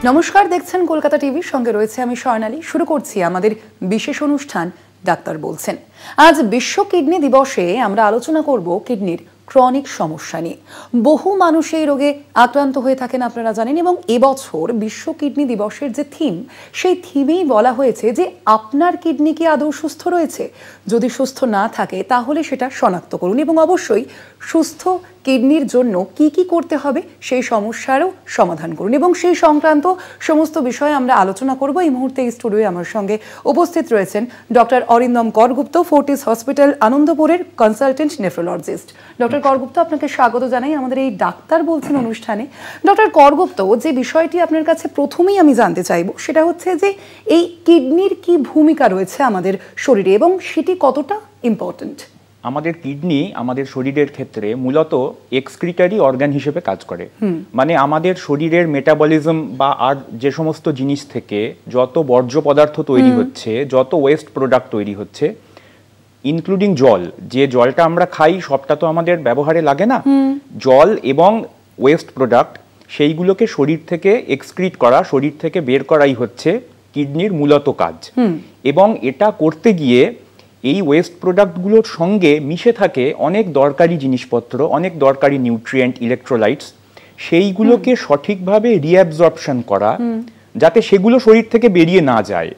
নমস্কার, দেখছেন কলকাতা টিভির সঙ্গে রয়েছে আমি স্বর্ণালী। শুরু করছি আমাদের বিশেষ অনুষ্ঠান ডাক্তার বলছেন। আজ বিশ্ব কিডনি দিবসে আমরা আলোচনা করব কিডনির ক্রনিক সমস্যা নিয়ে। বহু মানুষ এই রোগে আক্রান্ত হয়ে থাকেন, আপনারা জানেন। এবং এবছর বিশ্ব কিডনি দিবসের যে থিম, সেই থিমেই বলা হয়েছে যে আপনার কিডনি কি আদৌ সুস্থ রয়েছে? যদি সুস্থ না থাকে তাহলে সেটা শনাক্ত করুন এবং অবশ্যই সুস্থ কিডনির জন্য কি কি করতে হবে সেই সমস্যারও সমাধান করুন। এবং সেই সংক্রান্ত সমস্ত বিষয়ে আমরা আলোচনা করব। এই মুহূর্তে এই স্টুডিওয়ে আমার সঙ্গে উপস্থিত রয়েছেন doctor Arindam Kargupta, Fortis hospital আনন্দপুরের কনসালটেন্ট নেফ্রোলজিস্ট। ডক্টর করগুপ্ত, আপনাকে স্বাগত জানাই আমাদের এই ডাক্তার বলছেন অনুষ্ঠানে। ডক্টর করগুপ্ত, যে বিষয়টি আপনার কাছে প্রথমেই আমি জানতে চাইব সেটা হচ্ছে যে এই কিডনির কি ভূমিকা রয়েছে আমাদের শরীরে এবং সেটি কতটা ইম্পর্টেন্ট? আমাদের কিডনি আমাদের শরীরের ক্ষেত্রে মূলত এক্সক্রিটারি অর্গান হিসেবে কাজ করে। মানে আমাদের শরীরের মেটাবলিজম বা আর যে সমস্ত জিনিস থেকে যত বর্জ্য পদার্থ তৈরি হচ্ছে, যত ওয়েস্ট প্রোডাক্ট তৈরি হচ্ছে, ইনক্লুডিং জল, যে জলটা আমরা খাই সবটা তো আমাদের ব্যবহারে লাগে না। জল এবং ওয়েস্ট প্রোডাক্ট সেইগুলোকে শরীর থেকে এক্সক্রিট করা, শরীর থেকে বের করাই হচ্ছে কিডনির মূলত কাজ। এবং এটা করতে গিয়ে এই ওয়েস্ট প্রোডাক্টগুলোর সঙ্গে মিশে থাকে অনেক দরকারি জিনিসপত্র, অনেক দরকারি নিউট্রিয়েন্ট, ইলেকট্রোলাইটস। সেইগুলোকে সঠিকভাবে রিঅ্যাবজর্পশন করা, যাতে সেগুলো শরীর থেকে বেরিয়ে না যায়,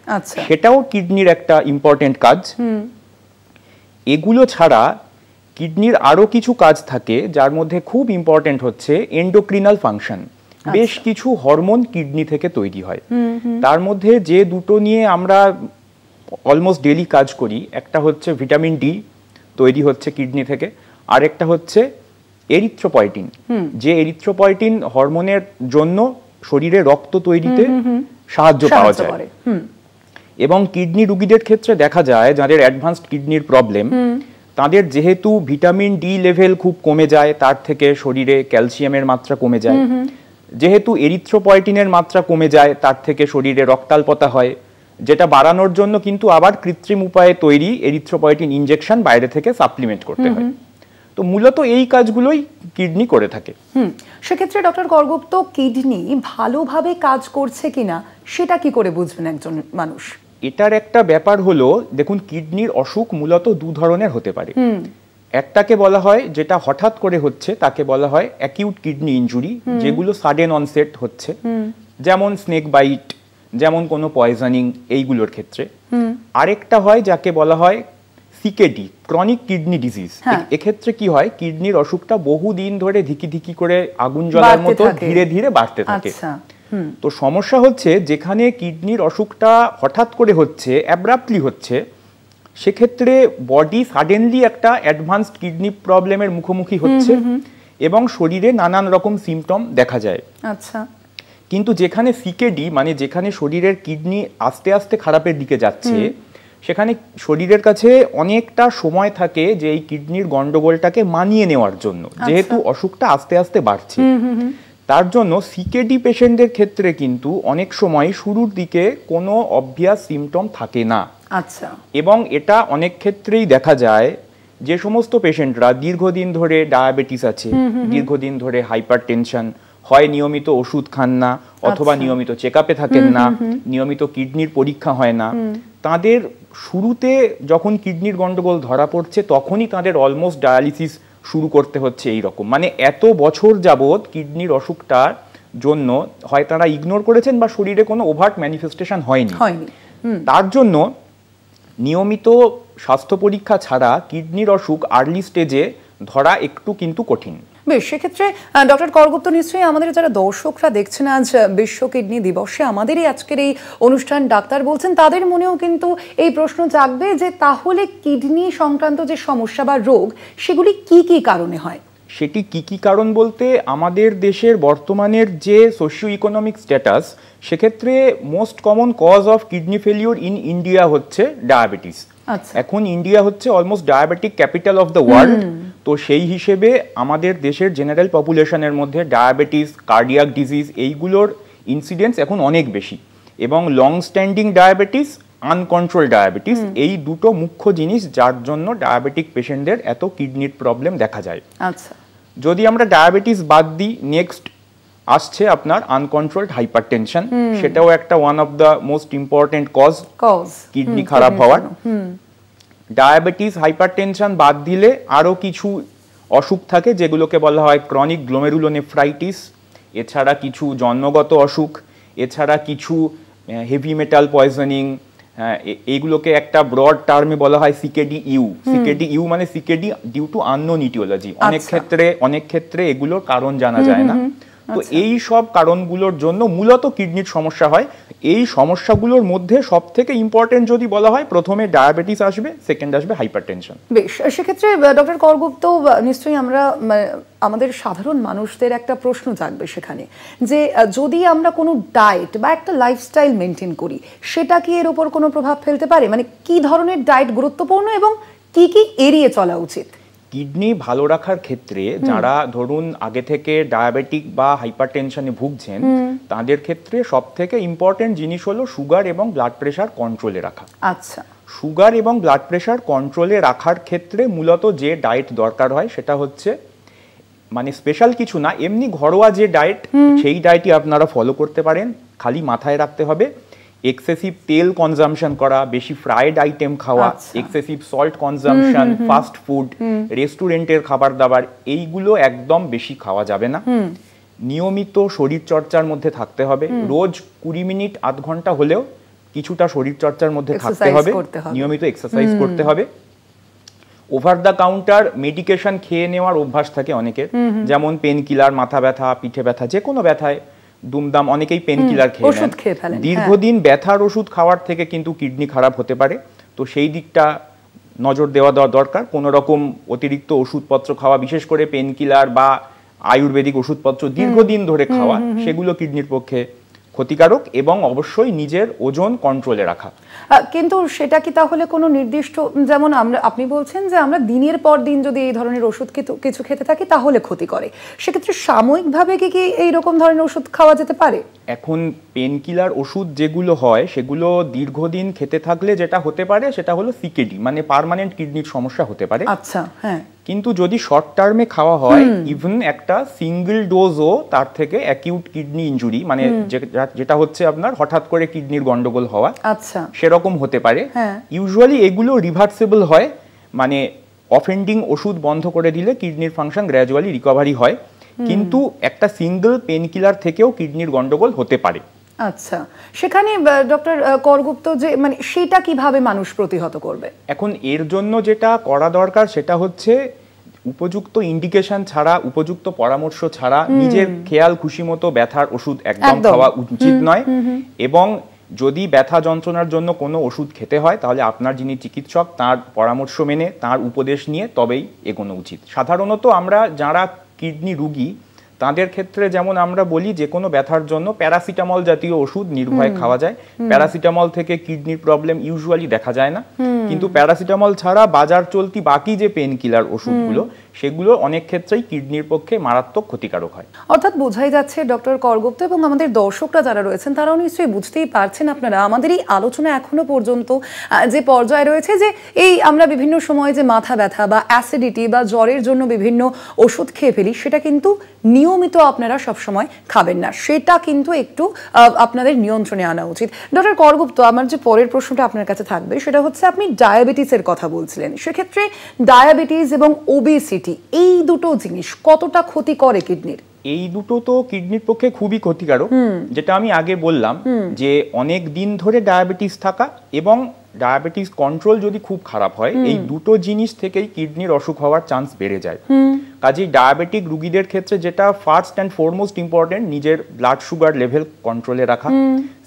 সেটাও কিডনির একটা ইম্পর্টেন্ট কাজ। এগুলো ছাড়া কিডনির আরও কিছু কাজ থাকে, যার মধ্যে খুব ইম্পর্টেন্ট হচ্ছে এন্ডোক্রিনাল ফাংশন। বেশ কিছু হরমোন কিডনি থেকে তৈরি হয়। তার মধ্যে যে দুটো নিয়ে আমরা অলমোস্ট ডেইলি কাজ করি, একটা হচ্ছে ভিটামিন ডি, তৈরি হচ্ছে কিডনি থেকে, আর একটা হচ্ছে এরিথ্রোপয়েটিন, যে এরিথ্রোপয়েটিন হরমোনের জন্য শরীরে রক্ত তৈরিতে সাহায্য পাওয়া যায়। এবং কিডনি রোগীদের ক্ষেত্রে দেখা যায় যাদের অ্যাডভান্সড কিডনির প্রবলেম, তাদের যেহেতু ভিটামিন ডি লেভেল খুব কমে যায়, তার থেকে শরীরে ক্যালসিয়ামের মাত্রা কমে যায়। যেহেতু এরিথ্রোপয়েটিনের মাত্রা কমে যায়, তার থেকে শরীরে রক্তাল্পতা হয়, যেটা বাড়ানোর জন্য কিন্তু আবার কৃত্রিম উপায়ে তৈরি এরিথ্রোপয়েটিন ইনজেকশন বাইরে থেকে সাপ্লিমেন্ট করতে হয়। তো মূলত এই কাজগুলোই কিডনি করে থাকে। সেক্ষেত্রে ডক্টর করগুপ্ত, কিডনি ভালোভাবে কাজ করছে কিনা সেটা কি করে বুঝবেন একজন মানুষ? এটার একটা ব্যাপার হলো, দেখুন, কিডনির অসুখ মূলত দু ধরনের হতে পারে। একটাকে বলা হয়, যেটা হঠাৎ করে হচ্ছে, তাকে বলা হয় অ্যাকিউট কিডনি ইনজুরি, যেগুলো সাডেন অনসেট হচ্ছে, যেমন স্নেক বাইট, যেমন কোনো পয়জনিং, এইগুলোর ক্ষেত্রে। আরেকটা হয় যাকে বলা হয় সিকেডি, ক্রনিক কিডনি ডিজিজ। এক্ষেত্রে কি হয়, কিডনির অসুখটা বহুদিন ধরে ধিকি ধিকি করে আগুন জ্বলার মতো ধীরে ধীরে বাড়তে থাকে। তো সমস্যা হচ্ছে, যেখানে কিডনির অসুখটা হঠাৎ করে হচ্ছে, অ্যাব্রাপ্টলি হচ্ছে, সেক্ষেত্রে বডি সাডেনলি একটা অ্যাডভান্সড কিডনি প্রবলেমের মুখোমুখি হচ্ছে এবং শরীরে নানান রকম সিমটম দেখা যায়। কিন্তু যেখানে সিকেডি, মানে যেখানে শরীরের কিডনি আস্তে আস্তে খারাপের দিকে যাচ্ছে, সেখানে শরীরের কাছে অনেকটা সময় থাকে যে এই কিডনির গন্ডগোলটাকে মানিয়ে নেওয়ার জন্য, যেহেতু অসুখটা আস্তে আস্তে বাড়ছে। তার জন্য সিকেডি পেশেন্টদের ক্ষেত্রে কিন্তু অনেক সময় শুরুর দিকে কোনো অবভিয়াস সিমটম থাকে না। এবং এটা অনেক ক্ষেত্রেই দেখা যায় যে সমস্ত পেশেন্টরা দীর্ঘদিন ধরে ডায়াবেটিস আছে, দীর্ঘদিন ধরে হাইপার টেনশন, হয় নিয়মিত ওষুধ খান না, অথবা নিয়মিত চেকআপে থাকেন না, নিয়মিত কিডনির পরীক্ষা হয় না, তাদের শুরুতে যখন কিডনির গন্ডগোল ধরা পড়ছে তখনই তাদের অলমোস্ট ডায়ালিসিস শুরু করতে হচ্ছে। এই রকম, মানে এত বছর যাবৎ কিডনির অসুখটার জন্য হয় তারা ইগনোর করেছেন বা শরীরে কোনো ওভার্ট ম্যানিফেস্টেশন হয়নি। তার জন্য নিয়মিত স্বাস্থ্য পরীক্ষা ছাড়া কিডনির অসুখ আর্লি স্টেজে ধরা একটু কিন্তু কঠিন। বেশ, সেক্ষেত্রে ডক্টর করগুপ্ত, নিশ্চয়ই আমাদের যারা দর্শকরা দেখছেন আজ বিশ্ব কিডনি দিবসে আমাদেরই আজকের এই অনুষ্ঠান ডাক্তার বলছেন, তাদের মনেও কিন্তু এই প্রশ্ন জাগবে যে তাহলে কিডনি সংক্রান্ত যে সমস্যা বা রোগ, সেগুলি কি কি কারণে হয়? সেটি কি কি কারণ বলতে, আমাদের দেশের বর্তমানের যে সোশিও ইকোনমিক স্ট্যাটাস, সেক্ষেত্রে most common cause of kidney failure in India হচ্ছে ডায়াবেটিস। এখন ইন্ডিয়া হচ্ছে almost diabetic capital of the world. তো সেই হিসেবে আমাদের দেশের জেনারেল পপুলেশনের মধ্যে ডায়াবেটিস, কার্ডিয়াক ডিজিজ, এইগুলোর ইনসিডেন্স এখন অনেক বেশি। এবং long standing diabetes, uncontrol diabetes, এই দুটো মুখ্য জিনিস যার জন্য ডায়াবেটিক পেশেন্টদের এত কিডনির প্রবলেম দেখা যায়। যদি আমরা ডায়াবেটিস বাদ দিই, নেক্সট আসছে আপনার আনকন্ট্রোলড হাইপারটেনশন, সেটাও একটা one of the most important cause kidney খারাপ হওয়ার। ডায়াবেটিস, হাইপারটেনশন বাদ দিলে আরো কিছু অসুখ থাকে যেগুলোকে বলা হয় ক্রনিক গ্লোমেরুলোনেফ্রাইটিস, এছাড়া কিছু জন্মগত অসুখ, এছাড়া কিছু হেভি মেটাল পয়জনিং, এইগুলোকে একটা ব্রড টার্মে বলা হয় সিকেডি ইউ। সিকেডি ইউ মানে CKD due to unknown aetiology. অনেক ক্ষেত্রে এগুলোর কারণ জানা যায় না। তো এই সব কারণগুলোর জন্য মূলত কিডনির সমস্যা হয়। এই সমস্যাগুলোর মধ্যে সব থেকে ইম্পর্টেন্ট যদি বলা হয়, প্রথমে ডায়াবেটিস আসবে, সেকেন্ড আসবে হাইপারটেনশন। বেশ, সেক্ষেত্রে ডক্টর করগুপ্ত, নিশ্চয়ই আমরা আমাদের সাধারণ মানুষদের একটা প্রশ্ন জাগবে সেখানে, যে যদি আমরা কোনো ডায়েট বা একটা লাইফস্টাইল মেনটেন করি, সেটা কি এর উপর কোনো প্রভাব ফেলতে পারে? মানে কি ধরনের ডায়েট গুরুত্বপূর্ণ এবং কি কি এড়িয়ে চলা উচিত? কিডনি ভালো রাখার ক্ষেত্রে যারা ধরুন আগে থেকে ডায়াবেটিক বা হাইপারটেনশনে ভুগছেন, তাদের ক্ষেত্রে সব থেকে ইম্পর্টেন্ট জিনিস হলো সুগার এবং ব্লাড প্রেশার কন্ট্রোলে রাখা। আচ্ছা, সুগার এবং ব্লাড প্রেশার কন্ট্রোলে রাখার ক্ষেত্রে মূলত যে ডায়েট দরকার হয় সেটা হচ্ছে, মানে স্পেশাল কিছু না, এমনি ঘরোয়া যে ডায়েট, সেই ডায়েটই আপনারা ফলো করতে পারেন। খালি মাথায় রাখতে হবে এক্সেসিভ তেল কনজাম্পশন করা, বেশি ফ্রাইড আইটেম খাওয়া, excessive salt consumption, fast food, রেস্টুরেন্টের খাবার দাবার, এইগুলো একদম বেশি খাওয়া যাবে না। নিয়মিত শরীর চর্চার মধ্যে থাকতে হবে। রোজ 20 মিনিট আধ ঘন্টা হলেও কিছুটা শরীর চর্চার মধ্যে থাকতে হবে, নিয়মিত এক্সারসাইজ করতে হবে। ওভার দ্য কাউন্টার মেডিকেশন খেয়ে নেওয়ার অভ্যাস থাকে অনেকের, যেমন পেন কিলার, মাথা ব্যথা, পিঠে ব্যথা, যে কোনো ব্যথায় দুমদাম অনেকেই পেন কিলার খেয়ে নেন। দীর্ঘদিন ব্যথার ওষুধ খাওয়ার থেকে কিন্তু কিডনি খারাপ হতে পারে। তো সেই দিকটা নজর দেওয়া দরকার। কোনো রকম অতিরিক্ত ওষুধপত্র খাওয়া, বিশেষ করে পেন কিলার বা আয়ুর্বেদিক ওষুধপত্র দীর্ঘদিন ধরে খাওয়া, সেগুলো কিডনির পক্ষে ক্ষতিকারক, এবং অবশ্যই নিজের ওজন কন্ট্রোলে রাখা। কিন্তু সেটা কি তাহলে কোনো নির্দিষ্ট, যেমন আপনি বলছেন যে আমরা দিনের পর দিন যদি এই ধরনের ওষুধ কিছু খেতে থাকি তাহলে ক্ষতি করে, সেক্ষেত্রে সাময়িকভাবে কি এইরকম ধরনের ওষুধ খাওয়া যেতে পারে? এখন পেন কিলার ওষুধ যেগুলো হয়, সেগুলো দীর্ঘদিন খেতে থাকলে যেটা হতে পারে সেটা হলো সিকেডি, মানে পার্মানেন্ট কিডনির সমস্যা হতে পারে। আচ্ছা, হ্যাঁ। কিন্তু যদি শর্ট টার্মে খাওয়া হয়, ইভেন একটা সিঙ্গেল ডোজও তার থেকে অ্যাকিউট কিডনি ইনজুরি, মানে যেটা হচ্ছে আপনার হঠাৎ করে কিডনির গন্ডগোল হওয়া, আচ্ছা, সেরকম হতে পারে। ইউজুয়ালি এগুলো রিভার্সেবল হয়, মানে অফেন্ডিং ওষুধ বন্ধ করে দিলে কিডনির ফাংশন গ্র্যাজুয়ালি রিকভারি হয়। কিন্তু একটা সিঙ্গেল পেন কিলার থেকেও কিডনির গন্ডগোল হতে পারে। আচ্ছা, সেখানে ডক্টর করগুপ্ত, যে মানে সেটা কিভাবে মানুষ প্রতিহত করবে? এখন এর জন্য যেটা করা দরকার সেটা হচ্ছে উপযুক্ত ইন্ডিকেশন ছাড়া, উপযুক্ত পরামর্শ ছাড়া নিজের খেয়াল খুশি মতো ব্যথার ওষুধ একদম খাওয়া উচিত নয়। এবং যদি ব্যথা যন্ত্রণার জন্য কোনো ওষুধ খেতে হয়, তাহলে আপনার যিনি চিকিৎসক তার পরামর্শ মেনে, তার উপদেশ নিয়ে তবেই এগোনো উচিত। সাধারণত আমরা যারা কিডনি রোগী, তাদের ক্ষেত্রে যেমন আমরা বলি যে কোনো ব্যথার জন্য প্যারাসিটামল জাতীয় ওষুধ নির্ভয়ে খাওয়া যায়। প্যারাসিটামল থেকে কিডনির প্রবলেম ইউজুয়ালি দেখা যায় না, কিন্তু প্যারাসিটামল ছাড়া বাজার চলতি বাকি যে পেন কিলার ওষুধগুলো, সেগুলো অনেক ক্ষেত্রেই কিডনির পক্ষে মারাত্মক ক্ষতিকারক হয়। অর্থাৎ বোঝাই যাচ্ছে ডক্টর করগুপ্ত এবং আমাদের দর্শকরা যারা রয়েছেন তারাও নিশ্চয়ই বুঝতেই পারছেন আপনারা আমাদের এই আলোচনা এখনো পর্যন্ত যে পর্যায়ে রয়েছে, যে এই আমরা বিভিন্ন সময় যে মাথা ব্যথা বা অ্যাসিডিটি বা জ্বরের জন্য বিভিন্ন ওষুধ খেয়ে ফেলি, সেটা কিন্তু নিয়মিত আপনারা সবসময় খাবেন না, সেটা কিন্তু একটু আপনাদের নিয়ন্ত্রণে আনা উচিত। ডক্টর করগুপ্ত, আমার যে পরের প্রশ্নটা আপনার কাছে থাকবে সেটা হচ্ছে, আপনি ডায়াবেটিসের কথা বলছিলেন, সেক্ষেত্রে ডায়াবেটিস এবং ওবেসিটি, এই দুটো জিনিস কতটা ক্ষতি করে কিডনির? এই দুটো তো কিডনির পক্ষে খুবই ক্ষতিকারক। যেটা আমি আগে বললাম যে অনেক দিন ধরে ডায়াবেটিস থাকা এবং ডায়াবেটিস কন্ট্রোল যদি খুব খারাপ হয়, এই দুটো জিনিস থেকেই কিডনির অসুখ হওয়ার চান্স বেড়ে যায়। কাজেই ডায়াবেটিক রোগীদের ক্ষেত্রে যেটা ফার্স্ট অ্যান্ড ফরমোস্ট ইম্পর্টেন্ট, নিজের ব্লাড সুগার লেভেল কন্ট্রোলে রাখা।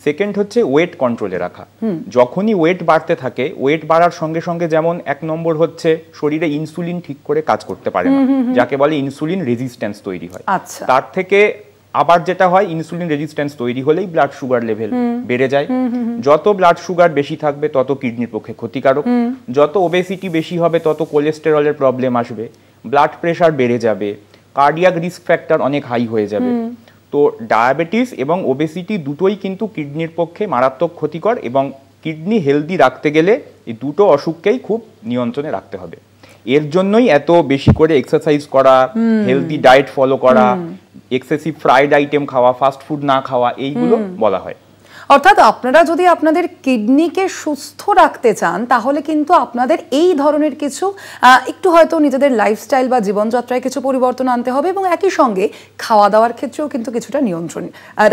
সেকেন্ড হচ্ছে ওয়েট কন্ট্রোলে রাখা। যখনই ওয়েট বাড়তে থাকে, ওয়েট বাড়ার সঙ্গে সঙ্গে যেমন এক নম্বর হচ্ছে শরীরে ইনসুলিন ঠিক করে কাজ করতে পারে না, যাকে বলে ইনসুলিন রেজিস্ট্যান্স তৈরি হয়। তার থেকে আবার যেটা হয়, ইনসুলিন রেজিস্ট্যান্স তৈরি হলেই ব্লাড সুগার লেভেল বেড়ে যায়। যত ব্লাড সুগার বেশি থাকবে তত কিডনির পক্ষে ক্ষতিকারক। যত ওবেসিটি বেশি হবে তত কোলেস্টেরলের প্রবলেম আসবে, ব্লাড প্রেশার বেড়ে যাবে, কার্ডিয়াক রিস্ক ফ্যাক্টর অনেক হাই হয়ে যাবে। তো ডায়াবেটিস এবং ওবেসিটি দুটোই কিন্তু কিডনির পক্ষে মারাত্মক ক্ষতিকর, এবং কিডনি হেলদি রাখতে গেলে এই দুটো অসুখকেই খুব নিয়ন্ত্রণে রাখতে হবে। এর জন্যই এত বেশি করে এক্সারসাইজ করা, হেলদি ডায়েট ফলো করা, এক্সেসিভ ফ্রাইড আইটেম খাওয়া, ফাস্ট ফুড না খাওয়া, এইগুলো বলা হয়। অর্থাৎ আপনারা যদি আপনাদের কিডনিকে সুস্থ রাখতে চান তাহলে কিন্তু আপনাদের এই ধরনের কিছু একটু হয়তো নিজেদের লাইফস্টাইল বা জীবনযাত্রায় কিছু পরিবর্তন আনতে হবে এবং একই সঙ্গে খাওয়া দাওয়ার ক্ষেত্রেও কিন্তু কিছুটা নিয়ন্ত্রণ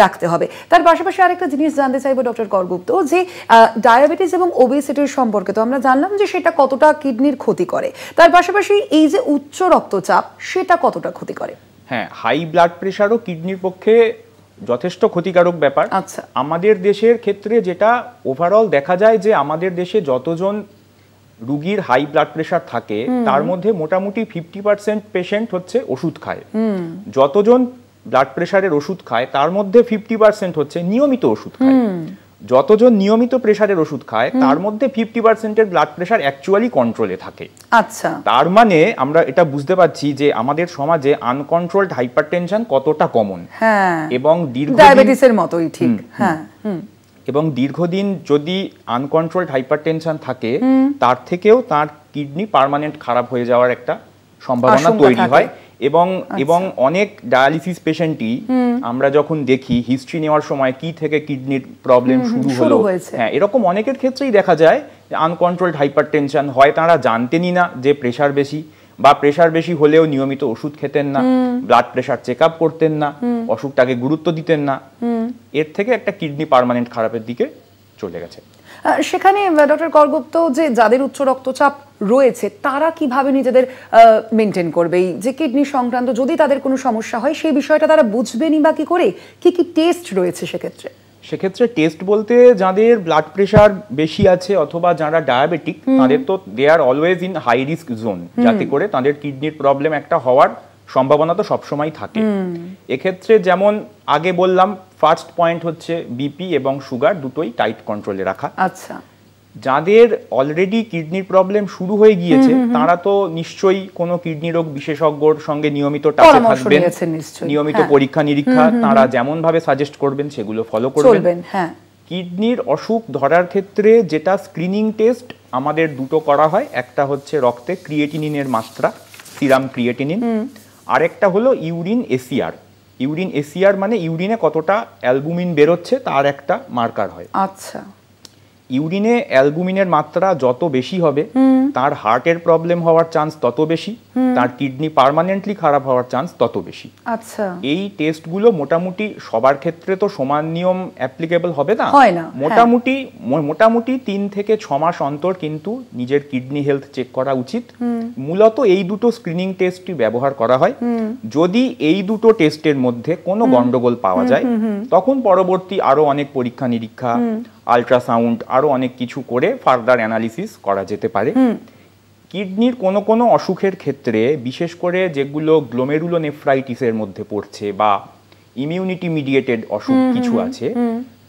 রাখতে হবে। তার পাশাপাশি আরেকটা জিনিস জানতে চাইবো ডক্টর করগুপ্ত, যে ডায়াবেটিস এবং ওবেসিটির সম্পর্কে তো আমরা জানলাম যে সেটা কতটা কিডনির ক্ষতি করে, তার পাশাপাশি এই যে উচ্চ রক্তচাপ সেটা কতটা ক্ষতি করে? হ্যাঁ, হাই ব্লাড প্রেশারও কিডনির পক্ষে যথেষ্ট ক্ষতিকারক ব্যাপার। আচ্ছা, আমাদের দেশের ক্ষেত্রে যেটা ওভারঅল দেখা যায় যে আমাদের দেশে যতজন রুগীর হাই ব্লাড প্রেশার থাকে তার মধ্যে মোটামুটি 50% পেশেন্ট হচ্ছে ওষুধ খায়। যতজন ব্লাড প্রেশারের ওষুধ খায় তার মধ্যে 50% হচ্ছে নিয়মিত ওষুধ খায়। যতজন নিয়মিত প্রেশারের ওষুধ খায় তার মধ্যে 50%-এর ব্লাড প্রেশার অ্যাকচুয়ালি কন্ট্রোলে থাকে। আচ্ছা, তার মানে আমরা এটা বুঝতে পারছি যে আমাদের সমাজে আনকন্ট্রোলড হাইপারটেনশন কতটা কমন। হ্যাঁ, এবং ডায়াবেটিসের মতোই ঠিক। হ্যাঁ, এবং দীর্ঘদিন যদি আনকন্ট্রোলড হাইপারটেনশন থাকে তার থেকেও তার কিডনি পার্মানেন্ট খারাপ হয়ে যাওয়ার একটা সম্ভাবনা তৈরি হয়। এবং অনেক ডায়ালিসিস পেশেন্টই আমরা যখন দেখি হিস্ট্রি নেওয়ার সময় কি থেকে কিডনির প্রবলেম শুরু হলো, হ্যাঁ, এরকম অনেকের ক্ষেত্রেই দেখা যায় যে আনকন্ট্রোলড হাইপারটেনশন হয় তারা জানতেনই না যে প্রেশার বেশি, বা প্রেশার বেশি হলেও নিয়মিত ওষুধ খেতেন না, ব্লাড প্রেশার চেক আপ করতেন না, অসুখটাকে গুরুত্ব দিতেন না, এর থেকে একটা কিডনি পার্মানেন্ট খারাপের দিকে চলে গেছে। সেখানে ডক্টর করগুপ্ত, যে যাদের উচ্চ রক্তচাপ রয়েছে তারা কিভাবে নিজেদের মেনটেন করবে, এই যে কিডনি সংক্রান্ত যদি তাদের কোনো সমস্যা হয় সেই বিষয়টা তারা বুঝবেনই বা কি করে, কি কি টেস্ট রয়েছে সেক্ষেত্রে? সেক্ষেত্রে টেস্ট বলতে যাদের ব্লাড প্রেশার বেশি আছে অথবা যারা ডায়াবেটিক তাদের তো they are always in high risk zone, যাতে করে তাদের কিডনির প্রবলেম একটা হওয়ার সম্ভাবনা তো সবসময় থাকে। এক্ষেত্রে যেমন আগে বললাম, ফার্স্ট পয়েন্ট হচ্ছে বিপি এবং সুগার দুটোই টাইট কন্ট্রোলে রাখা। আচ্ছা, যাদের অলরেডি কিডনির প্রবলেম শুরু হয়ে গিয়েছে তারা তো নিশ্চয়ই কোনো কিডনি রোগ বিশেষজ্ঞর সঙ্গে নিয়মিত টাচে থাকবেন, নিয়মিত পরীক্ষা নিরীক্ষা তারা যেমন ভাবে সাজেস্ট করবেন সেগুলো ফলো করবেন। কিডনির অসুখ ধরার ক্ষেত্রে যেটা স্ক্রিনিং টেস্ট আমাদের দুটো করা হয়, একটা হচ্ছে রক্তে ক্রিয়েটিনিনের মাত্রা, সিরাম ক্রিয়েটিনিন, আরেকটা হলো ইউরিন এসিআর। ইউরিন এসিআর মানে ইউরিনে কতটা অ্যালবুমিন বেরোচ্ছে তার একটা মার্কার হয়। আচ্ছা, ইউরিনে অ্যালবুমিনের মাত্রা যত বেশি হবে তার হার্টের প্রবলেম হওয়ার চান্স তত বেশি, তার কিডনি পার্মানেন্টলি খারাপ হওয়ার চান্স তত বেশি। আচ্ছা, এই টেস্টগুলো মোটামুটি সবার ক্ষেত্রে তো সমান নিয়ম অ্যাপ্লিকেবল হবে না, মোটামুটি 3 থেকে 6 মাস অন্তর কিন্তু নিজের কিডনি হেলথ চেক করা উচিত। মূলত এই দুটো স্ক্রিনিং টেস্টই ব্যবহার করা হয়। যদি এই দুটো টেস্টের মধ্যে কোনো গন্ডগোল পাওয়া যায় তখন পরবর্তী আরো অনেক পরীক্ষা নিরীক্ষা, আল্ট্রাসাউন্ড, আরো অনেক কিছু করে ফার্দার অ্যানালিসিস করা যেতে পারে। কিডনির কোনো কোনো অসুখের ক্ষেত্রে, বিশেষ করে যেগুলো গ্লোমেরুলোনেফ্রাইটিসের মধ্যে পড়ছে বা ইমিউনিটি মিডিয়েটেড অসুখ কিছু আছে,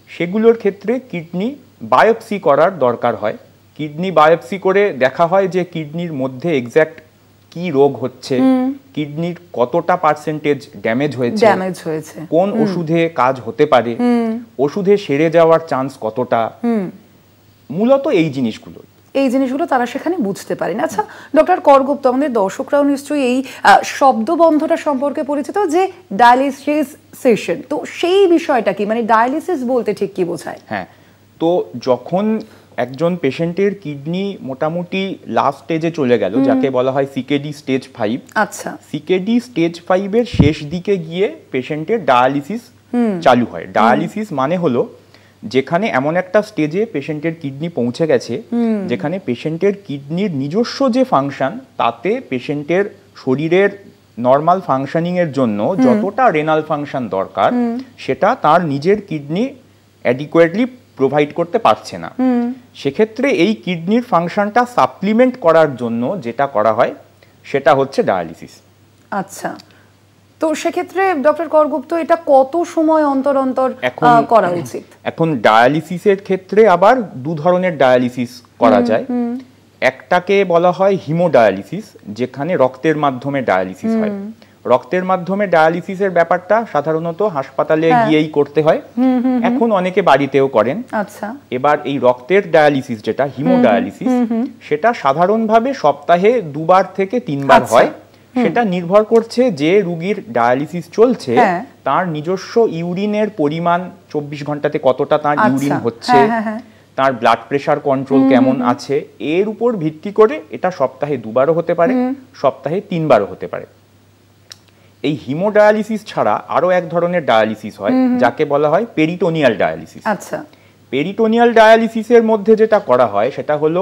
সেগুলোর ক্ষেত্রে কিডনি বায়োপসি করার দরকার হয়। কিডনি বায়োপসি করে দেখা হয় যে কিডনির মধ্যে এক্স্যাক্ট কি রোগ হচ্ছে, কিডনির কতটা পার্সেন্টেজ ড্যামেজ হয়েছে, কোন ওষুধে কাজ হতে পারে, ওষুধে সেরে যাওয়ার চান্স কতটা, মূলত এই জিনিসগুলো তারা সেখানে বুঝতে পারেন। আচ্ছা ডক্টর করগুপ্ত, আমাদের দর্শকরাও নিশ্চয়ই এই শব্দবন্ধটা সম্পর্কে পরিচিত যে ডায়ালিসিস সেশন, তো সেই বিষয়টা কি, মানে ডায়ালিসিস বলতে ঠিক কি বোঝায়? হ্যাঁ, তো যখন একজন পেশেন্টের কিডনি মোটামুটি লাস্ট স্টেজে চলে গেল, যাকে বলা হয় সিকেডি স্টেজ 5। আচ্ছা, সিকেডি স্টেজ 5 এর শেষ দিকে গিয়ে পেশেন্টের ডায়ালিসিস চালু হয়। ডায়ালিসিস মানে হলো যেখানে এমন একটা স্টেজে পেশেন্টের কিডনি পৌঁছে গেছে যেখানে পেশেন্টের কিডনির নিজস্ব যে ফাংশন তাতে পেশেন্টের শরীরের নর্মাল ফাংশনিং এর জন্য যতটা রেনাল ফাংশন দরকার সেটা তার নিজের কিডনি অ্যাডিকুয়েটলি প্রোভাইড করতে পারছে না। সেক্ষেত্রে এই কিডনির ফাংশনটা সাপ্লিমেন্ট করার জন্য যেটা করা হয় সেটা হচ্ছে ডায়ালিসিস। আচ্ছা, তো সেক্ষেত্রে ডক্টর করগুপ্ত এটা কত সময় অন্তর অন্তর করা উচিত? এখন ডায়ালিসিসের ক্ষেত্রে আবার দু ধরনের ডায়ালিসিস করা যায়। একটাকে বলা হয় হিমোডায়ালিসিস, যেখানে রক্তের মাধ্যমে ডায়ালিসিস হয়। রক্তের মাধ্যমে ডায়ালিসিসের ব্যাপারটা সাধারণত হাসপাতালে গিয়েই করতে হয়, এখন অনেকে বাড়িতেও করেন। আচ্ছা, এবার এই রক্তের ডায়ালিসিস যেটা হিমোডায়ালিসিস, সেটা সাধারণভাবে সপ্তাহে 2 বার থেকে 3 বার হয়। সেটা নির্ভর করছে যে রোগীর ডায়ালিসিস চলছে তার নিজস্ব ইউরিনের পরিমাণ 24 ঘন্টাতে কতটা তার ইউরিন হচ্ছে, তার ব্লাড প্রেশার কন্ট্রোল কেমন আছে, এর উপর ভিত্তি করে এটা সপ্তাহে 2 বারও হতে পারে, সপ্তাহে 3 বারও হতে পারে। এই হিমোডায়ালিসিস ছাড়া আরো এক ধরনের ডায়ালিসিস হয় যাকে বলা হয় পেরিটোনিয়াল ডায়ালিসিস। আচ্ছা, পেরিটোনিয়াল ডায়ালিসিসের মধ্যে যেটা করা হয় সেটা হলো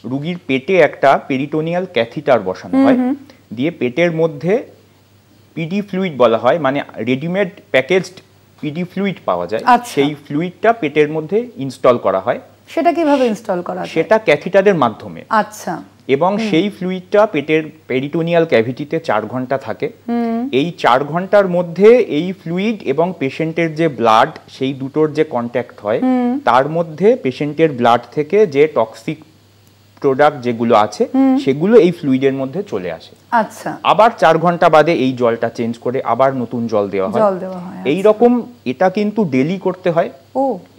রোগীর পেটে একটা পেরিটোনিয়াল ক্যাথিটার বসানো হয়, দিয়ে পেটের মধ্যে পিডি ফ্লুইড বলা হয়, মানে রেডিমেড প্যাকেজড পিডি ফ্লুইড পাওয়া যায়, সেই ফ্লুইডটা পেটের মধ্যে ইনস্টল করা হয়। সেটা কিভাবে ইনস্টল করা হয়? সেটা ক্যাথিটারের মাধ্যমে। আচ্ছা। এবং সেই ফ্লুইডটা পেটের পেরিটোনিয়াল ক্যাভিটিতে 4 ঘন্টা থাকে। এই 4 ঘন্টার মধ্যে এই ফ্লুইড এবং পেশেন্টের যে ব্লাড, সেই দুটোর যে কন্ট্যাক্ট হয়, তার মধ্যে পেশেন্টের ব্লাড থেকে যে টক্সিক প্রোডাক্ট যেগুলো আছে সেগুলো এই ফ্লুইডের মধ্যে চলে আসে। আচ্ছা। আবার 4 ঘন্টা বাদে এই জলটা চেঞ্জ করে আবার নতুন জল দেওয়া হয়। এই রকম এটা কিন্তু ডেলি করতে হয়।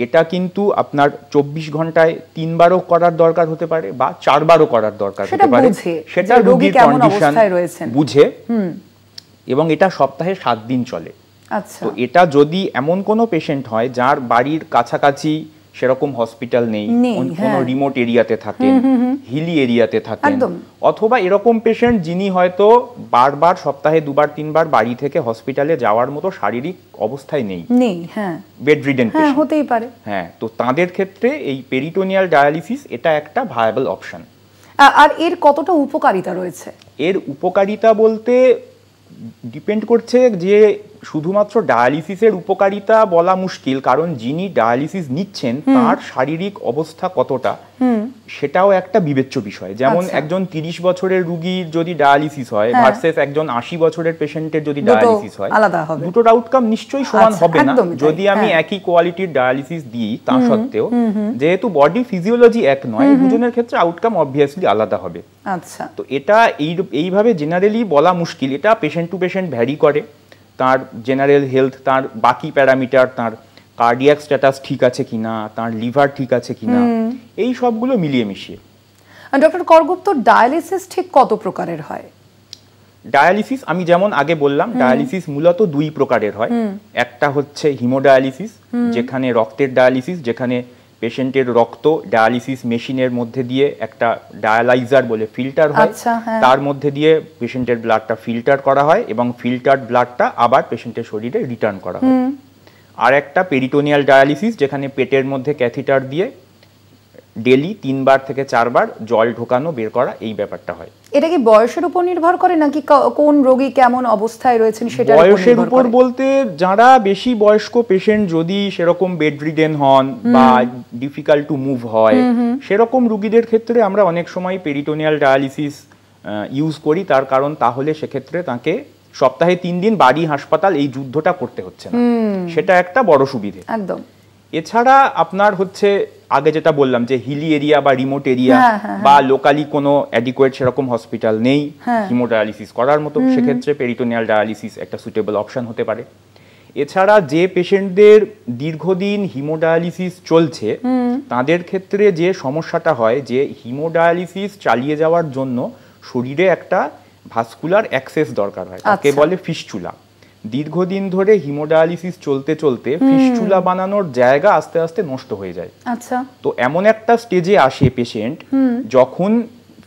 এটা কিন্তু আপনার 24 ঘন্টায় 3 বারও করার দরকার হতে পারে বা 4 বারও করার দরকার হতে পারে, সেটা রোগীর কন্ডিশন বুঝে। এবং এটা সপ্তাহে 7 দিন চলে। আচ্ছা। তো এটা যদি এমন কোনো পেশেন্ট হয় যার বাড়ির কাছাকাছি সেরকম হসপিটাল নেই, কোনো রিমোট এরিয়াতে থাকেন, হিলি এরিয়াতে থাকেন, অথবা এরকম পেশেন্ট যিনি হয়তো বারবার সপ্তাহে 2 বার 3 বার বাড়ি থেকে হসপিটালে যাওয়ার মতো শারীরিক অবস্থায় নেই, বেড রিডেন পেশেন্ট হতেই পারে, তো তাদের ক্ষেত্রে এই পেরিটোনিয়াল ডায়ালিসিস এটা একটা ভায়াবল অপশন। আর এর কতটা উপকারিতা রয়েছে? এর উপকারিতা বলতে ডিপেন্ড করছে যে শুধুমাত্র ডায়ালিসিসের উপকারিতা বলা মুশকিল, কারণ যিনি ডায়ালিসিস নিচ্ছেন তার শারীরিক অবস্থা কতটা সেটাও একটা বিবেচ্য বিষয়। যেমন একজন 30 বছরের রোগীর যদি ডায়ালিসিস হয় ভার্সেস একজন 80 বছরের পেশেন্টের যদি ডায়ালিসিস হয়, দুটোর আউটকাম নিশ্চয়ই সমান হবে না। যদি আমি একই কোয়ালিটির ডায়ালিসিস দিই তা সত্ত্বেও, যেহেতু বডি ফিজিওলজি এক নয়, দুজনের ক্ষেত্রে আউটকাম অবভিয়াসলি আলাদা হবে। আচ্ছা। তো এটা এইভাবে জেনারেলি বলা মুশকিল, এটা পেশেন্ট টু পেশেন্ট ভ্যারি করে। তার জেনারেল হেলথ, তার বাকি প্যারামিটার, তার কার্ডিয়াক স্ট্যাটাস ঠিক আছে কিনা, তার লিভার ঠিক আছে কিনা, এই সবগুলো মিলিয়ে মিশিয়ে। ডক্টর করগুপ্ত, ডায়ালিসিস ঠিক কত প্রকারের হয়? ডায়ালিসিস আমি যেমন আগে বললাম, ডায়ালিসিস মূলত 2 প্রকারের হয়। একটা হচ্ছে হিমোডায়ালিসিস, যেখানে রক্তের ডায়ালিসিস, যেখানে পেশেন্টের রক্ত ডায়ালিসিস মেশিনের মধ্যে দিয়ে একটা ডায়ালাইজার বলে ফিল্টার হয়, তার মধ্যে দিয়ে পেশেন্টের ব্লাডটা ফিল্টার করা হয় এবং ফিল্টার্ড ব্লাডটা আবার পেশেন্টের শরীরে রিটার্ন করা হয়। আর একটা পেরিটোনিয়াল ডায়ালিসিস, যেখানে পেটের মধ্যে ক্যাথিটার দিয়ে ডেলি 3 বার থেকে 4 বার জল ঢোকানো বের করা, এই ব্যাপারটা হয়। এটা কি বয়সের উপর নির্ভর করে নাকি কোন রোগী কেমন অবস্থায় রয়েছেন সেটার উপর? বয়সের উপর বলতে যারা বেশি বয়স্ক পেশেন্ট যদি সেরকম বেড রিডেন হন বা ডিফিকাল্ট টু মুভ হয়, সেরকম রোগীদের ক্ষেত্রে আমরা অনেক সময় পেরিটোনিয়াল ডায়ালিসিস ইউজ করি। তার কারণ তাহলে সেক্ষেত্রে তাকে সপ্তাহে 3 দিন বাড়ি হাসপাতাল এই যুদ্ধটা করতে হচ্ছে না, সেটা একটা বড় সুবিধে। একদম। এছাড়া আপনার হচ্ছে আগে যেটা বললাম যে হিলি এরিয়া বা রিমোট এরিয়া বা লোকালি কোনো অ্যাডিকুয়েট সেরকম হসপিটাল নেই হিমোডায়ালিসিস করার মতো, সেক্ষেত্রে পেরিটোনিয়াল ডায়ালিসিস একটা সুটেবল অপশন হতে পারে। এছাড়া যে পেশেন্টদের দীর্ঘদিন হিমোডায়ালিসিস চলছে তাদের ক্ষেত্রে যে সমস্যাটা হয় যে হিমোডায়ালিসিস চালিয়ে যাওয়ার জন্য শরীরে একটা ভাস্কুলার অ্যাক্সেস দরকার হয়, তাকে বলে ফিস্চুলা। দীর্ঘদিন ধরে হিমোডায়ালিসিস চলতে চলতে ফিস্চুলা বানানোর জায়গা আস্তে আস্তে নষ্ট হয়ে যায়। আচ্ছা। তো এমন একটা স্টেজে আসে পেশেন্ট যখন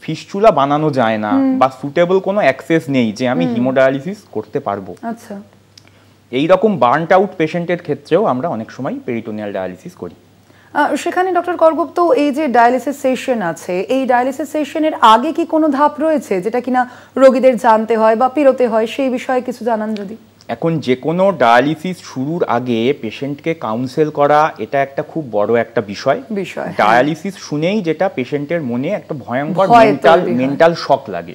ফিস্চুলা বানানো যায় না বা সুটেবল কোনো অ্যাক্সেস নেই যে আমি হিমোডায়ালিসিস করতে পারবো। আচ্ছা। এই রকম বার্নড আউট পেশেন্টের ক্ষেত্রেও আমরা অনেক সময় পেরিটোনিয়াল ডায়ালিসিস করি। সেখানে ডক্টর করগুপ্ত, এই যে ডায়ালিসিস সেশন আছে, এই ডায়ালিসিস সেশনের আগে কি কোনো ধাপ রয়েছে যেটা কিনা রোগীদের জানতে হয় বা পেরোতে হয়, সেই বিষয়ে কিছু জানান যদি। এখন যে কোনো ডায়ালিসিস শুরুর আগে পেশেন্টকে কাউন্সেল করা এটা একটা খুব বড় একটা বিষয়। ডায়ালিসিস শুনেই যেটা পেশেন্টের মনে একটা ভয়ঙ্কর মেন্টাল শক লাগে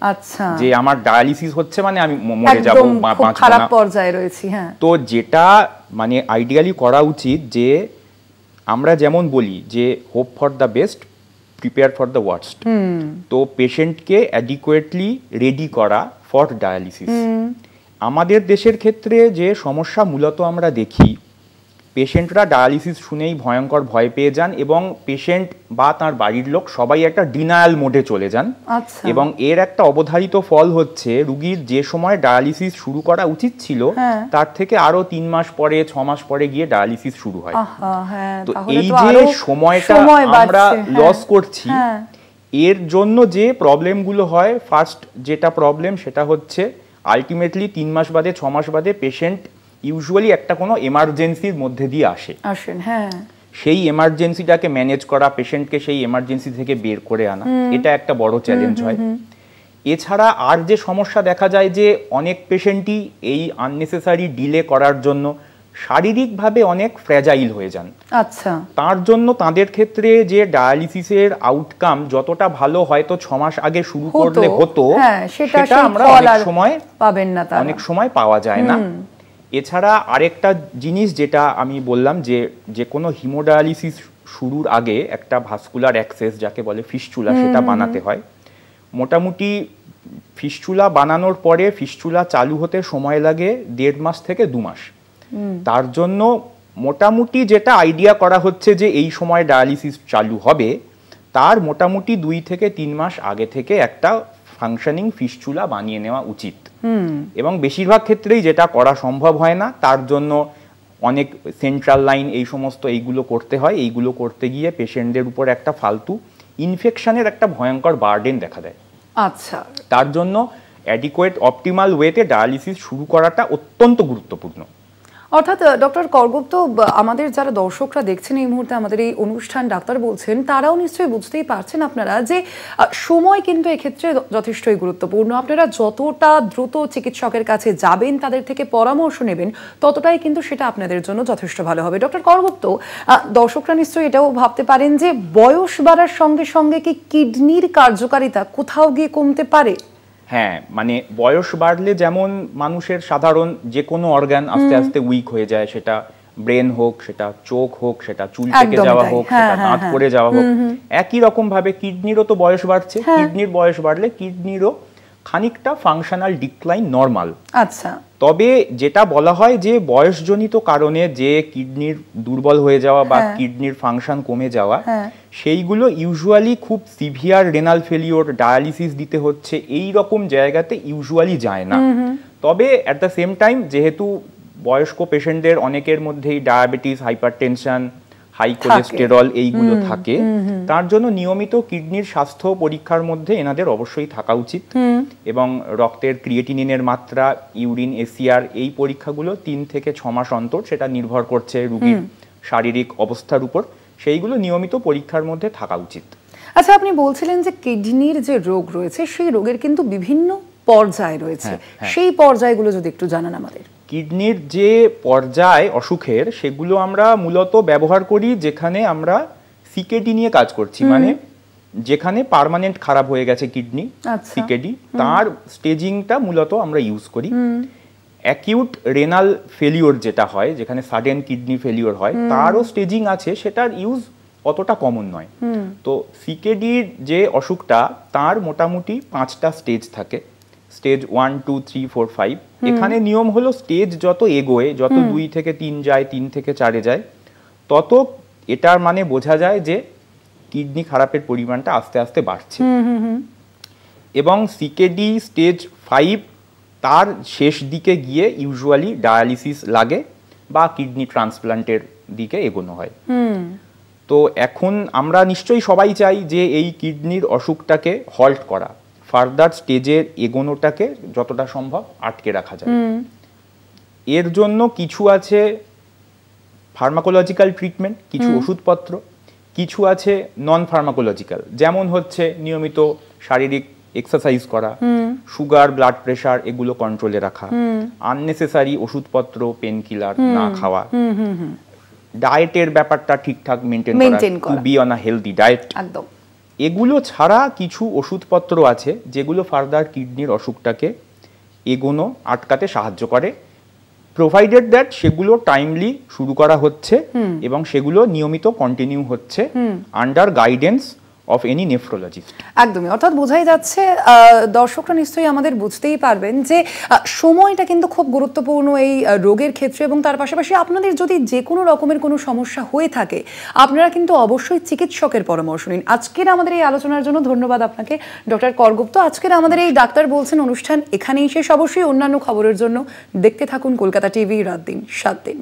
যে আমার ডায়ালিসিস হচ্ছে মানে আমি মরে যাব, খারাপ পর্যায়ে রয়েছি। হ্যাঁ, তো যেটা মানে আইডিয়ালি করা উচিত যে আমরা যেমন বলি যে hope for the best, prepare for the worst. তো পেশেন্টকে অ্যাডিকুয়েটলি রেডি করা ফর ডায়ালিসিস। আমাদের দেশের ক্ষেত্রে যে সমস্যা মূলত আমরা দেখি পেশেন্টরা ডায়ালিসিস শুনেই ভয়ঙ্কর ভয় পেয়ে যান এবং পেশেন্ট বা তার বাড়ির লোক সবাই একটা ডিনায়াল মোডে চলে যান। এবং এর একটা অবধারিত ফল হচ্ছে রুগীর যে সময় ডায়ালিসিস শুরু করা উচিত ছিল তার থেকে আরো 3 মাস পরে 6 মাস পরে গিয়ে ডায়ালিসিস শুরু হয়। তো এই যে সময়টা আমরা লস করছি, এর জন্য যে প্রবলেমগুলো হয়, ফার্স্ট যেটা প্রবলেম সেটা হচ্ছে আলটিমেটলি 3 মাস বাদে 6 মাস বাদে পেশেন্ট ইউজুয়ালি একটা কোনো এমার্জেন্সির মধ্যে দিয়ে আসেন। সেই এমার্জেন্সিটাকে ম্যানেজ করা, পেশেন্টকে সেই এমার্জেন্সি থেকে বের করে আনা, এটা একটা বড় চ্যালেঞ্জ হয়। এছাড়া আর যে সমস্যা দেখা যায় যে অনেক পেশেন্টই এই আননেসেসারি ডিলে করার জন্য শারীরিকভাবে অনেক ফ্র্যাজাইল হয়ে যান। তার জন্য তাদের ক্ষেত্রে যে ডায়ালিসিসের আউটকাম যতটা ভালো হয়তো 6 মাস আগে শুরু করলে হতো, সেটা আমরা অনেক সময় পাওয়া যায় না। এছাড়া আরেকটা জিনিস যেটা আমি বললাম যে কোনো হিমোডায়ালিসিস শুরুর আগে একটা ভাস্কুলার অ্যাক্সেস যাকে বলে ফিস্চুলা, সেটা বানাতে হয়। মোটামুটি ফিস্চুলা বানানোর পরে ফিস্চুলা চালু হতে সময় লাগে 1.5 মাস থেকে 2 মাস। তার জন্য মোটামুটি যেটা আইডিয়া করা হচ্ছে যে এই সময় ডায়ালিসিস চালু হবে, তার মোটামুটি 2 থেকে 3 মাস আগে থেকে একটা ফাংশনিং ফিস্চুলা বানিয়ে নেওয়া উচিত। এবং বেশিরভাগ ক্ষেত্রেই যেটা করা সম্ভব হয় না, তার জন্য অনেক সেন্ট্রাল লাইন এই সমস্ত এইগুলো করতে হয়। এইগুলো করতে গিয়ে পেশেন্টদের উপর একটা ফালতু ইনফেকশনের একটা ভয়ঙ্কর বার্ডেন দেখা দেয়। তার জন্য অ্যাডিকুয়েট অপটিমাল ওয়েতে ডায়ালিসিস শুরু করাটা অত্যন্ত গুরুত্বপূর্ণ। অর্থাৎ ডক্টর করগুপ্ত, আমাদের যারা দর্শকরা দেখছেন এই মুহূর্তে আমাদের এই অনুষ্ঠান, ডাক্তার বলছেন, তারাও নিশ্চয়ই বুঝতেই পারছেন আপনারা যে সময় কিন্তু এক্ষেত্রে যথেষ্টই গুরুত্বপূর্ণ। আপনারা যতটা দ্রুত চিকিৎসকের কাছে যাবেন, তাদের থেকে পরামর্শ নেবেন, ততটাই কিন্তু সেটা আপনাদের জন্য যথেষ্ট ভালো হবে। ডক্টর করগুপ্ত, দর্শকরা নিশ্চয়ই এটাও ভাবতে পারেন যে বয়স বাড়ার সঙ্গে সঙ্গে কি কিডনির কার্যকারিতা কোথাও গিয়ে কমতে পারে? হ্যাঁ, মানে বয়স বাড়লে যেমন মানুষের সাধারণ যে কোনো অর্গান আস্তে আস্তে উইক হয়ে যায়, সেটা ব্রেন হোক, সেটা চোখ হোক, সেটা চুল পেকে যাওয়া হোক, সেটা দাঁত পড়ে যাওয়া হোক, একই রকম ভাবে কিডনিরও তো বয়স বাড়ছে। কিডনির বয়স বাড়লে কিডনিরও খানিকটা ফাংশনাল ডিক্লাইন নরমাল। তবে যেটা বলা হয় যে বয়সজনিত কারণে যে কিডনির দুর্বল হয়ে যাওয়া বা কিডনির ফাংশন কমে যাওয়া, সেইগুলো ইউজুয়ালি খুব সিভিয়ার রেনাল ফেলিওর, ডায়ালিসিস দিতে হচ্ছে, এই রকম জায়গাতে ইউজুয়ালি যায় না। তবে অ্যাট দ্য সেম টাইম যেহেতু বয়স্ক পেশেন্টদের অনেকের মধ্যেই ডায়াবেটিস, হাইপারটেনশন, হাই কোলেস্টেরল এইগুলো থাকে, তার জন্য নিয়মিত কিডনির স্বাস্থ্য পরীক্ষার মধ্যে এনাদের অবশ্যই থাকা উচিত। এবং রক্তের ক্রিয়েটিনিনের মাত্রা, ইউরিন, এসিআর, এই পরীক্ষাগুলো 3 থেকে 6 মাস অন্তর, সেটা নির্ভর করছে রোগীর শারীরিক অবস্থার উপর, সেইগুলো নিয়মিত পরীক্ষার মধ্যে থাকা উচিত। আচ্ছা, আপনি বলছিলেন যে কিডনির যে রোগ রয়েছে সেই রোগের কিন্তু বিভিন্ন পর্যায় রয়েছে, সেই পর্যায়গুলো যদি একটু জানান আমাদের। কিডনির যে পর্যায় অসুখের, সেগুলো আমরা মূলত ব্যবহার করি যেখানে আমরা সিকেডি নিয়ে কাজ করছি, মানে যেখানে পার্মানেন্ট খারাপ হয়ে গেছে কিডনি, সিকেডি, তার স্টেজিংটা মূলত আমরা ইউজ করি। অ্যাকিউট রেনাল ফেলিওর যেটা হয়, যেখানে সাডেন কিডনি ফেলিওর হয়, তারও স্টেজিং আছে, সেটার ইউজ অতটা কমন নয়। তো সিকেডির যে অসুখটা, তার মোটামুটি 5টা স্টেজ থাকে, স্টেজ 1, 2, 3, 4, 5। এখানে নিয়ম হলো স্টেজ যত এগোয়, যত 2 থেকে 3 যায়, 3 থেকে 4 যায়, তত এটার মানে বোঝা যায় যে কিডনি খারাপের পরিমাণটা আস্তে আস্তে বাড়ছে। এবং সিকেডি স্টেজ 5 তার শেষ দিকে গিয়ে ইউজুয়ালি ডায়ালিসিস লাগে বা কিডনি ট্রান্সপ্লান্টের দিকে এগোনো হয়। তো এখন আমরা নিশ্চয়ই সবাই চাই যে এই কিডনির অসুখটাকে হল্ট করা, ফার্দার স্টেজের এগোনোটাকে যতটা সম্ভব আটকে রাখা যায়। এর জন্য কিছু আছে ফার্মাকোলজিক্যাল ট্রিটমেন্ট, কিছু ওষুধপত্র, কিছু আছে নন ফার্মাকোলজিক্যাল, যেমন হচ্ছে নিয়মিত শারীরিক এক্সারসাইজ করা, সুগার, ব্লাড প্রেশার এগুলো কন্ট্রোলে রাখা, আননেসেসারি ওষুধপত্র, পেন কিলার না খাওয়া, ডায়েটের ব্যাপারটা ঠিকঠাক মেনটেন করা, to be on a healthy diet. এগুলো ছাড়া কিছু ওষুধপত্র আছে যেগুলো ফার্দার কিডনির অসুখটাকে এগোনো আটকাতে সাহায্য করে, প্রোভাইডেড দ্যাট সেগুলো টাইমলি শুরু করা হচ্ছে এবং সেগুলো নিয়মিত কন্টিনিউ হচ্ছে under guidance of any nephrologist. একদমই, অর্থাৎ বোঝাই যাচ্ছে দর্শকরা নিশ্চয়ই আমাদের বুঝতেই পারবেন যে সময়টা কিন্তু খুব গুরুত্বপূর্ণ এই রোগের ক্ষেত্রে, এবং তার পাশাপাশি আপনাদের যদি যে কোনো রকমের কোনো সমস্যা হয়ে থাকে আপনারা কিন্তু অবশ্যই চিকিৎসকের পরামর্শ নিন। আজকের আমাদের এই আলোচনার জন্য ধন্যবাদ আপনাকে ডক্টর করগুপ্ত। আজকের আমাদের এই ডাক্তার বলছেন অনুষ্ঠান এখানেই শেষ। অবশ্যই অন্যান্য খবরের জন্য দেখতে থাকুন কলকাতা টিভি রাত দিন 7 দিন।